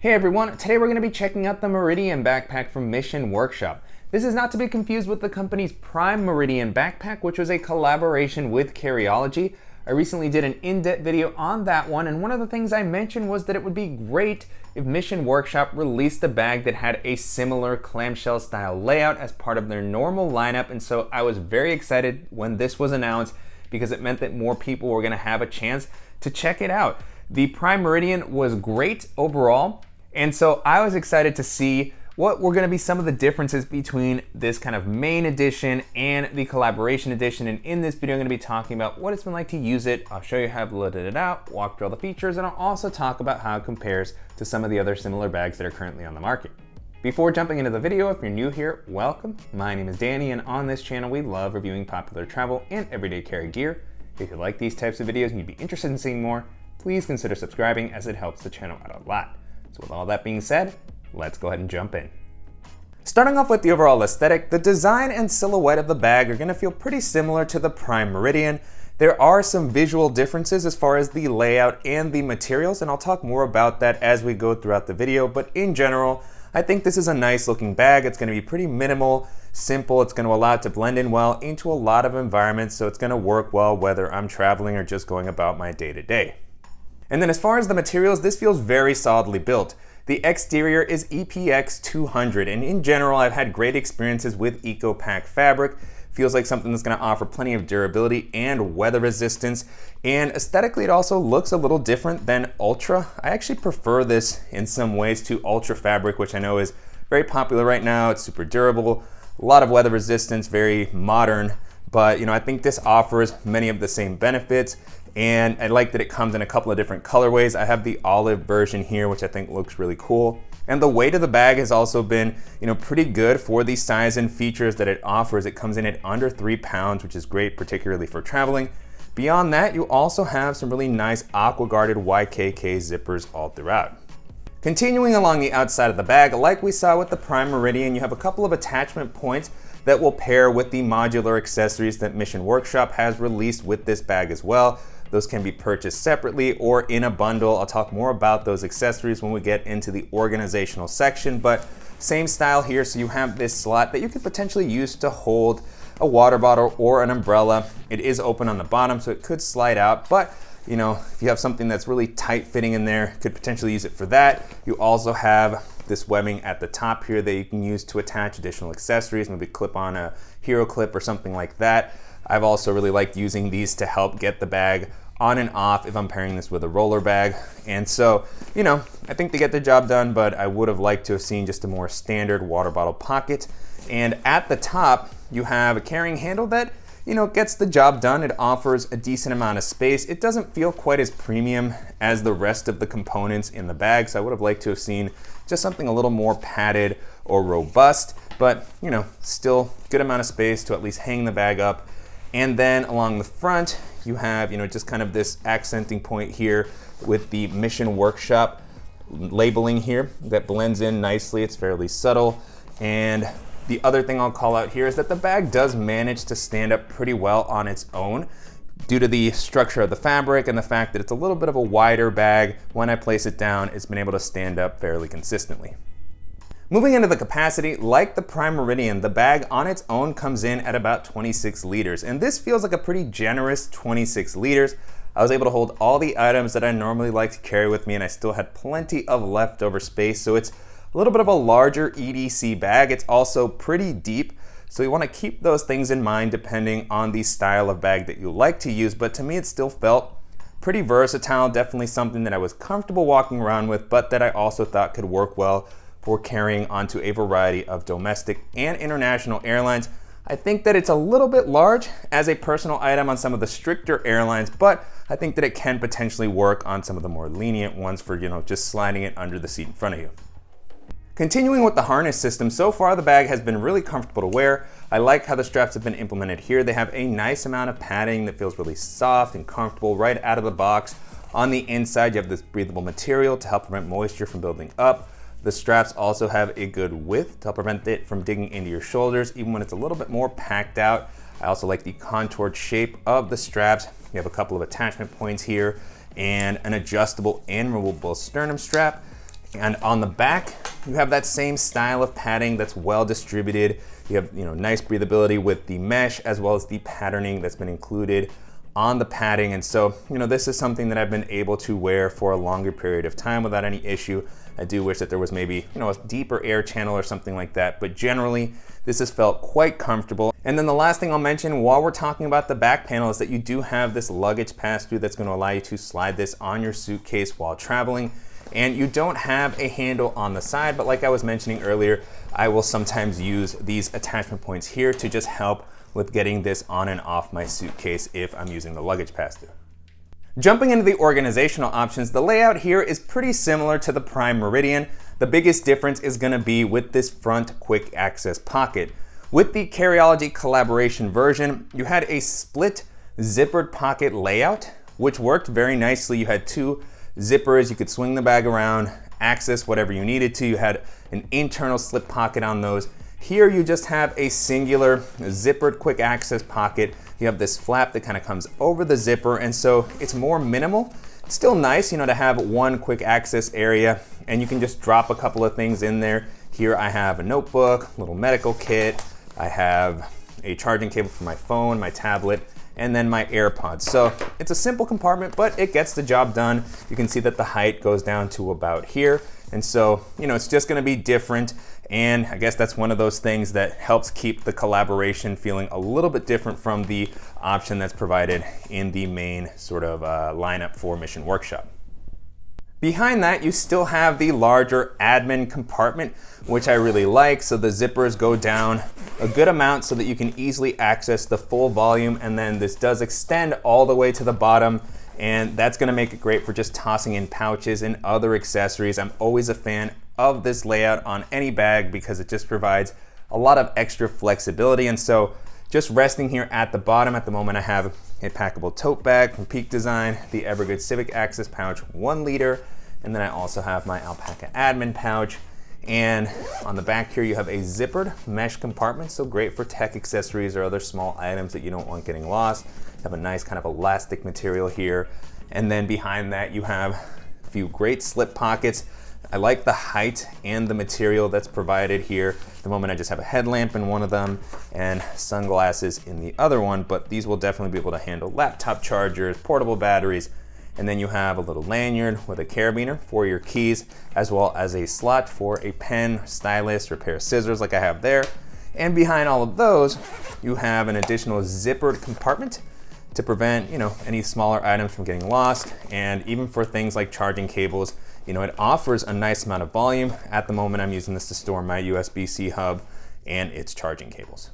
Hey everyone, today we're going to be checking out the Meridian Backpack from Mission Workshop. This is not to be confused with the company's Prime Meridian Backpack, which was a collaboration with Carryology. I recently did an in-depth video on that one, and one of the things I mentioned was that it would be great if Mission Workshop released a bag that had a similar clamshell style layout as part of their normal lineup, and so I was very excited when this was announced because it meant that more people were going to have a chance to check it out. The Prime Meridian was great overall, and so I was excited to see what were going to be some of the differences between this kind of main edition and the collaboration edition. And in this video, I'm going to be talking about what it's been like to use it. I'll show you how I've loaded it out, walk through all the features, and I'll also talk about how it compares to some of the other similar bags that are currently on the market. Before jumping into the video, if you're new here, welcome. My name is Danny, and on this channel, we love reviewing popular travel and everyday carry gear. If you like these types of videos and you'd be interested in seeing more, please consider subscribing as it helps the channel out a lot. So with all that being said, let's go ahead and jump in. Starting off with the overall aesthetic, the design and silhouette of the bag are going to feel pretty similar to the Prime Meridian. There are some visual differences as far as the layout and the materials, and I'll talk more about that as we go throughout the video, but in general, I think this is a nice looking bag. It's going to be pretty minimal, simple. It's going to allow it to blend in well into a lot of environments, so it's going to work well whether I'm traveling or just going about my day-to-day. And then as far as the materials, this feels very solidly built. The exterior is EPX 200, and in general, I've had great experiences with EcoPack fabric. Feels like something that's going to offer plenty of durability and weather resistance. And aesthetically, it also looks a little different than Ultra. I actually prefer this in some ways to Ultra fabric, which I know is very popular right now. It's super durable, a lot of weather resistance, very modern. But I think this offers many of the same benefits. And I like that it comes in a couple of different colorways. I have the olive version here, which I think looks really cool. And the weight of the bag has also been, pretty good for the size and features that it offers. It comes in at under 3 pounds, which is great, particularly for traveling. Beyond that, you also have some really nice aqua-guarded YKK zippers all throughout. Continuing along the outside of the bag, like we saw with the Prime Meridian, you have a couple of attachment points that will pair with the modular accessories that Mission Workshop has released with this bag as well. Those can be purchased separately or in a bundle. I'll talk more about those accessories when we get into the organizational section, but same style here. So you have this slot that you could potentially use to hold a water bottle or an umbrella. It is open on the bottom, so it could slide out, but if you have something that's really tight fitting in there, could potentially use it for that. You also have this webbing at the top here that you can use to attach additional accessories, maybe clip on a hero clip or something like that. I've also really liked using these to help get the bag on and off if I'm pairing this with a roller bag. And so, I think they get the job done, but I would have liked to have seen just a more standard water bottle pocket. And at the top, you have a carrying handle that, gets the job done. It offers a decent amount of space. It doesn't feel quite as premium as the rest of the components in the bag, so I would have liked to have seen just something a little more padded or robust, but still good amount of space to at least hang the bag up. And then along the front, you have, just kind of this accenting point here with the Mission Workshop labeling here that blends in nicely. It's fairly subtle. And the other thing I'll call out here is that the bag does manage to stand up pretty well on its own due to the structure of the fabric and the fact that it's a little bit of a wider bag. When I place it down, it's been able to stand up fairly consistently. Moving into the capacity, like the Prime Meridian, the bag on its own comes in at about 26 liters, and this feels like a pretty generous 26 liters. I was able to hold all the items that I normally like to carry with me, and I still had plenty of leftover space, so it's a little bit of a larger EDC bag. It's also pretty deep, so you want to keep those things in mind depending on the style of bag that you like to use, but to me it still felt pretty versatile, definitely something that I was comfortable walking around with, but that I also thought could work well for carrying onto a variety of domestic and international airlines. I think that it's a little bit large as a personal item on some of the stricter airlines, but I think that it can potentially work on some of the more lenient ones for, just sliding it under the seat in front of you. Continuing with the harness system, so far the bag has been really comfortable to wear. I like how the straps have been implemented here. They have a nice amount of padding that feels really soft and comfortable right out of the box. On the inside, you have this breathable material to help prevent moisture from building up. The straps also have a good width to help prevent it from digging into your shoulders, even when it's a little bit more packed out. I also like the contoured shape of the straps. You have a couple of attachment points here and an adjustable and removable sternum strap. And on the back, you have that same style of padding that's well distributed. You have nice breathability with the mesh as well as the patterning that's been included on the padding. And so, this is something that I've been able to wear for a longer period of time without any issue. I do wish that there was maybe, a deeper air channel or something like that, but generally this has felt quite comfortable. And then the last thing I'll mention while we're talking about the back panel is that you do have this luggage pass-through that's going to allow you to slide this on your suitcase while traveling. And you don't have a handle on the side, but like I was mentioning earlier, I will sometimes use these attachment points here to just help with getting this on and off my suitcase if I'm using the luggage pass-through. Jumping into the organizational options, the layout here is pretty similar to the Prime Meridian. The biggest difference is going to be with this front quick access pocket. With the Carryology collaboration version, you had a split zippered pocket layout, which worked very nicely. You had two zippers, you could swing the bag around, access whatever you needed to. You had an internal slip pocket on those. Here you just have a singular zippered quick access pocket. You have this flap that kind of comes over the zipper, and so it's more minimal. It's still nice, to have one quick access area, and you can just drop a couple of things in there. Here I have a notebook, a little medical kit. I have a charging cable for my phone, my tablet, and then my AirPods. So it's a simple compartment, but it gets the job done. You can see that the height goes down to about here. And so, it's just gonna be different. And I guess that's one of those things that helps keep the collaboration feeling a little bit different from the option that's provided in the main sort of lineup for Mission Workshop. Behind that, you still have the larger admin compartment, which I really like. So the zippers go down a good amount so that you can easily access the full volume. And then this does extend all the way to the bottom. And that's gonna make it great for just tossing in pouches and other accessories. I'm always a fan of this layout on any bag because it just provides a lot of extra flexibility. And so just resting here at the bottom, at the moment I have a packable tote bag from Peak Design, the Evergood Civic Access pouch, 1 liter, and then I also have my Alpaca admin pouch. And on the back here you have a zippered mesh compartment, so great for tech accessories or other small items that you don't want getting lost. You have a nice kind of elastic material here. And then behind that you have a few great slip pockets. I like the height and the material that's provided here. At the moment I just have a headlamp in one of them and sunglasses in the other one, but these will definitely be able to handle laptop chargers, portable batteries, and then you have a little lanyard with a carabiner for your keys, as well as a slot for a pen, stylus, or pair of scissors like I have there. And behind all of those, you have an additional zippered compartment to prevent, any smaller items from getting lost. And even for things like charging cables, it offers a nice amount of volume. At the moment, I'm using this to store my USB-C hub and its charging cables.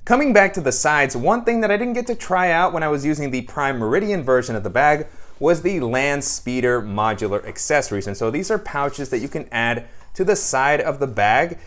Coming back to the sides, one thing that I didn't get to try out when I was using the Prime Meridian version of the bag was the Landspeeder modular accessories. And so these are pouches that you can add to the side of the bag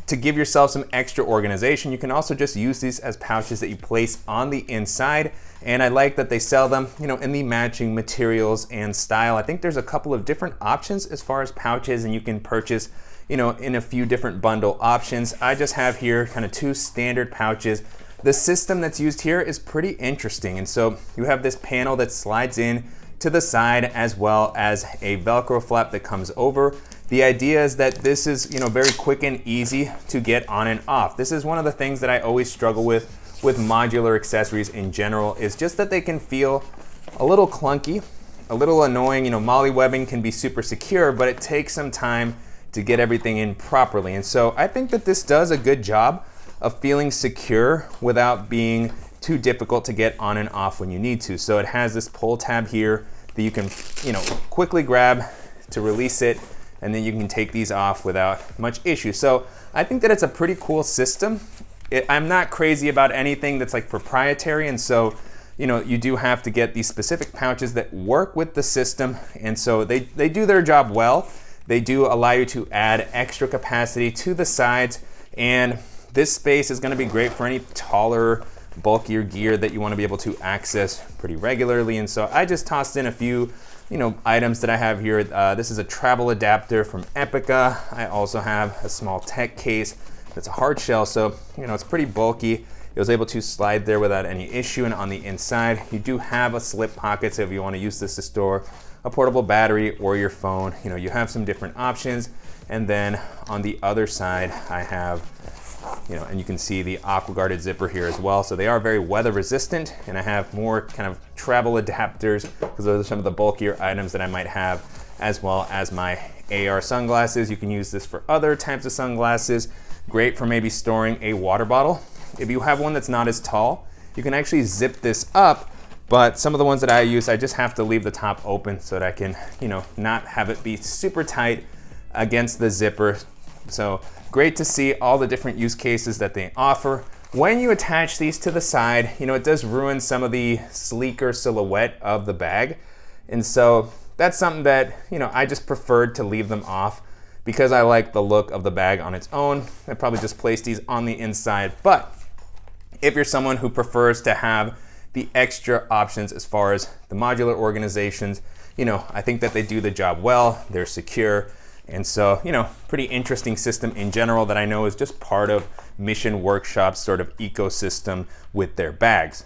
to give yourself some extra organization. You can also just use these as pouches that you place on the inside. And I like that they sell them, in the matching materials and style. I think there's a couple of different options as far as pouches, and you can purchase, in a few different bundle options. I just have here kind of 2 standard pouches. The system that's used here is pretty interesting. And so you have this panel that slides in to the side as well as a Velcro flap that comes over. The idea is that this is, very quick and easy to get on and off. This is one of the things that I always struggle with modular accessories in general, is just that they can feel a little clunky, a little annoying. Molly webbing can be super secure, but it takes some time to get everything in properly. And so I think that this does a good job of feeling secure without being too difficult to get on and off when you need to. So it has this pull tab here that you can, quickly grab to release it, and then you can take these off without much issue. So I think that it's a pretty cool system. I'm not crazy about anything that's like proprietary, and so you do have to get these specific pouches that work with the system, and so they do their job well. They do allow you to add extra capacity to the sides, and this space is going to be great for any taller, bulkier gear that you want to be able to access pretty regularly. And so I just tossed in a few items that I have here. This is a travel adapter from Epica. I also have a small tech case that's a hard shell, so it's pretty bulky. It was able to slide there without any issue. And on the inside, you do have a slip pocket, so if you want to use this to store a portable battery or your phone. You know, you have some different options. And then on the other side, I have, you know, and you can see the aqua guarded zipper here as well. So they are very weather resistant, and I have more kind of travel adapters because those are some of the bulkier items that I might have, as well as my AR sunglasses. You can use this for other types of sunglasses. Great for maybe storing a water bottle. If you have one that's not as tall, you can actually zip this up, but some of the ones that I use, I just have to leave the top open so that I can, you know, not have it be super tight against the zipper. So great to see all the different use cases that they offer. When you attach these to the side, you know, it does ruin some of the sleeker silhouette of the bag. And so that's something that, you know, I just preferred to leave them off because I like the look of the bag on its own. I probably just place these on the inside. But if you're someone who prefers to have the extra options as far as the modular organizations, you know, I think that they do the job well. They're secure. And so, you know, pretty interesting system in general that I know is just part of Mission Workshop's sort of ecosystem with their bags.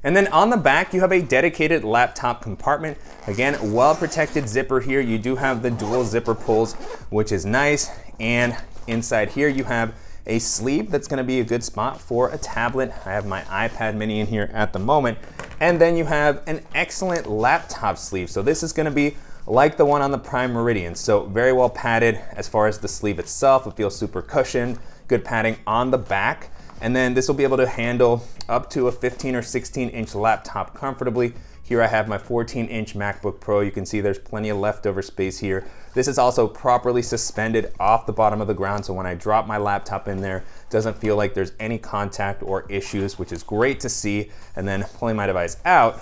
And then on the back, you have a dedicated laptop compartment. Again, well-protected zipper here. You do have the dual zipper pulls, which is nice. And inside here, you have a sleeve that's gonna be a good spot for a tablet. I have my iPad mini in here at the moment. And then you have an excellent laptop sleeve. So this is gonna be like the one on the Prime Meridian. So very well padded as far as the sleeve itself. It feels super cushioned, good padding on the back. And then this will be able to handle up to a 15 or 16 inch laptop comfortably. Here I have my 14-inch MacBook Pro. You can see there's plenty of leftover space here. This is also properly suspended off the bottom of the ground, so when I drop my laptop in there, it doesn't feel like there's any contact or issues, which is great to see. And then pulling my device out,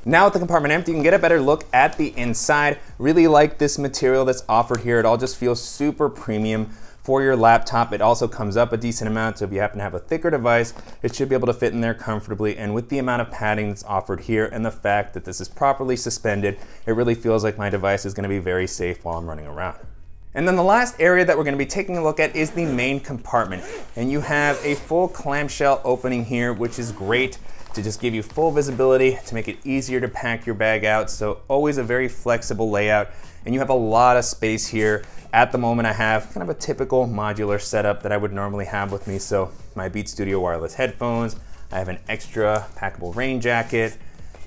now with the compartment empty, you can get a better look at the inside. Really like this material that's offered here. It all just feels super premium for your laptop. It also comes up a decent amount, so if you happen to have a thicker device, it should be able to fit in there comfortably. And with the amount of padding that's offered here and the fact that this is properly suspended, it really feels like my device is gonna be very safe while I'm running around. And then the last area that we're gonna be taking a look at is the main compartment. And you have a full clamshell opening here, which is great to just give you full visibility, to make it easier to pack your bag out. So always a very flexible layout, and you have a lot of space here. At the moment, I have kind of a typical modular setup that I would normally have with me. So my Beat Studio wireless headphones, I have an extra packable rain jacket,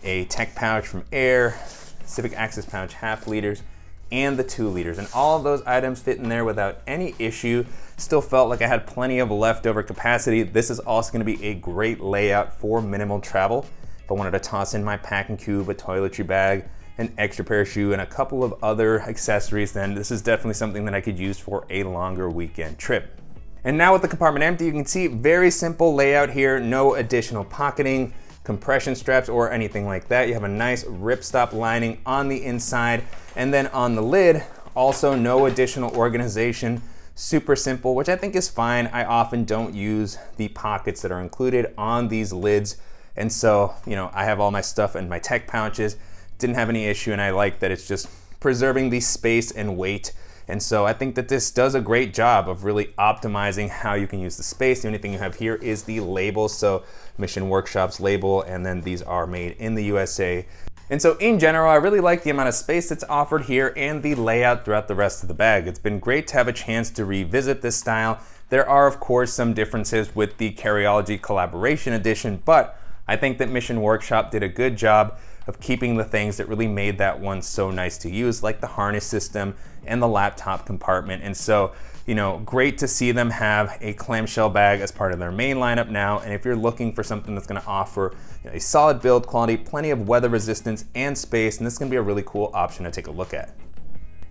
a tech pouch from Air, Civic Access pouch 1/2 liters, and the 2 liters. And all of those items fit in there without any issue. Still felt like I had plenty of leftover capacity. This is also gonna be a great layout for minimal travel. If I wanted to toss in my packing cube, a toiletry bag, an extra pair of shoes, and a couple of other accessories, then this is definitely something that I could use for a longer weekend trip. And now with the compartment empty, you can see very simple layout here, no additional pocketing, compression straps, or anything like that. You have a nice ripstop lining on the inside, and then on the lid, also no additional organization. Super simple, which I think is fine. I often don't use the pockets that are included on these lids. And so, you know, I have all my stuff in my tech pouches. Didn't have any issue, and I like that it's just preserving the space and weight. And so I think that this does a great job of really optimizing how you can use the space. The only thing you have here is the label, so Mission Workshop's label, and then these are made in the USA. And so in general, I really like the amount of space that's offered here and the layout throughout the rest of the bag. It's been great to have a chance to revisit this style. There are, of course, some differences with the Carryology Collaboration Edition, but I think that Mission Workshop did a good job of keeping the things that really made that one so nice to use, like the harness system and the laptop compartment. And so, you know, great to see them have a clamshell bag as part of their main lineup now. And if you're looking for something that's gonna offer, you know, a solid build quality, plenty of weather resistance and space, and this is gonna be a really cool option to take a look at.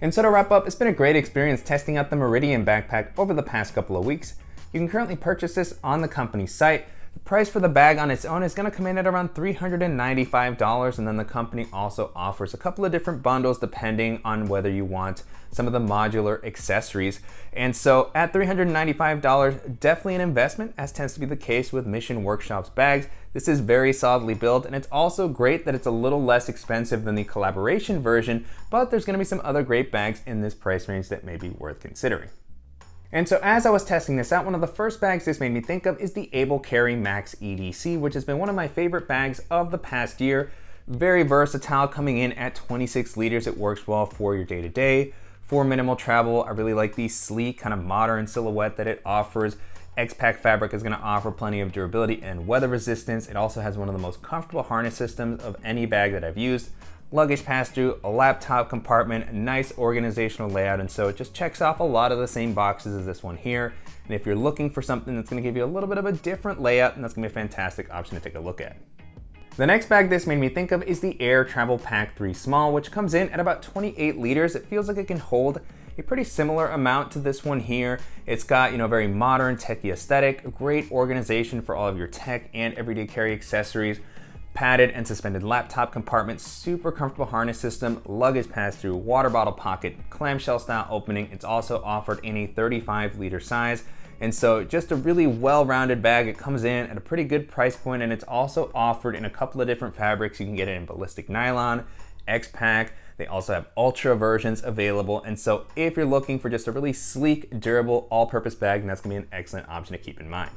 And so to wrap up, it's been a great experience testing out the Meridian backpack over the past couple of weeks. You can currently purchase this on the company's site. The price for the bag on its own is going to come in at around $395, and then the company also offers a couple of different bundles depending on whether you want some of the modular accessories. And so at $395, definitely an investment, as tends to be the case with Mission Workshop's bags. This is very solidly built, and it's also great that it's a little less expensive than the collaboration version, but there's going to be some other great bags in this price range that may be worth considering. And so as I was testing this out, one of the first bags this made me think of is the Able Carry Max EDC, which has been one of my favorite bags of the past year. Very versatile, coming in at 26 liters. It works well for your day-to-day. For minimal travel, I really like the sleek, kind of modern silhouette that it offers. X-Pack fabric is going to offer plenty of durability and weather resistance. It also has one of the most comfortable harness systems of any bag that I've used. Luggage pass-through, a laptop compartment, a nice organizational layout, and so it just checks off a lot of the same boxes as this one here. And if you're looking for something that's going to give you a little bit of a different layout, then that's going to be a fantastic option to take a look at. The next bag this made me think of is the Air Travel Pack 3 Small, which comes in at about 28 liters. It feels like it can hold a pretty similar amount to this one here. It's got, very modern techie aesthetic, a great organization for all of your tech and everyday carry accessories, padded and suspended laptop compartment, super comfortable harness system, luggage pass-through, water bottle pocket, clamshell style opening. It's also offered in a 35-liter size. And so just a really well-rounded bag. It comes in at a pretty good price point, and it's also offered in a couple of different fabrics. You can get it in ballistic nylon, X-Pack. They also have ultra versions available. And so if you're looking for just a really sleek, durable, all-purpose bag, then that's gonna be an excellent option to keep in mind.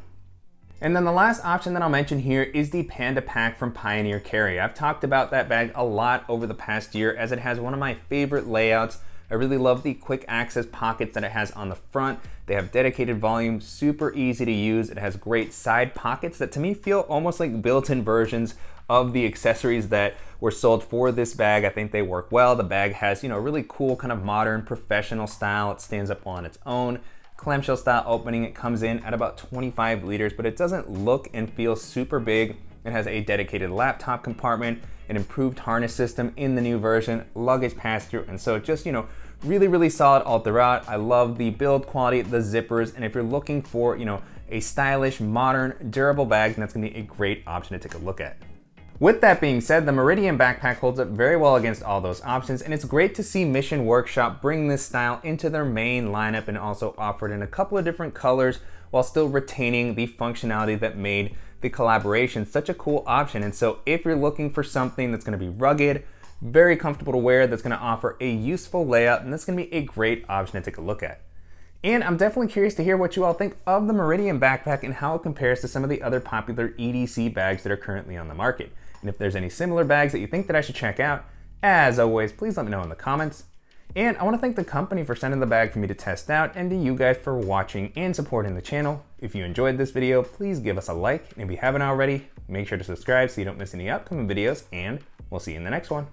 And then the last option that I'll mention here is the Panda Pack from Pioneer Carry. I've talked about that bag a lot over the past year as it has one of my favorite layouts. I really love the quick access pockets that it has on the front. They have dedicated volume, super easy to use. It has great side pockets that to me feel almost like built-in versions of the accessories that were sold for this bag. I think they work well. The bag has, really cool kind of modern professional style. It stands up on its own. Clamshell style opening. It comes in at about 25 liters, but it doesn't look and feel super big. It has a dedicated laptop compartment, an improved harness system in the new version, luggage pass-through, and so just, really, really solid all throughout. I love the build quality, the zippers, and if you're looking for, a stylish, modern, durable bag, then that's gonna be a great option to take a look at. With that being said, the Meridian Backpack holds up very well against all those options, and it's great to see Mission Workshop bring this style into their main lineup and also offer it in a couple of different colors while still retaining the functionality that made the collaboration such a cool option. And so if you're looking for something that's gonna be rugged, very comfortable to wear, that's gonna offer a useful layout, and that's gonna be a great option to take a look at. And I'm definitely curious to hear what you all think of the Meridian Backpack and how it compares to some of the other popular EDC bags that are currently on the market. And if there's any similar bags that you think that I should check out, as always, please let me know in the comments. And I wanna thank the company for sending the bag for me to test out, and to you guys for watching and supporting the channel. If you enjoyed this video, please give us a like, and if you haven't already, make sure to subscribe so you don't miss any upcoming videos, and we'll see you in the next one.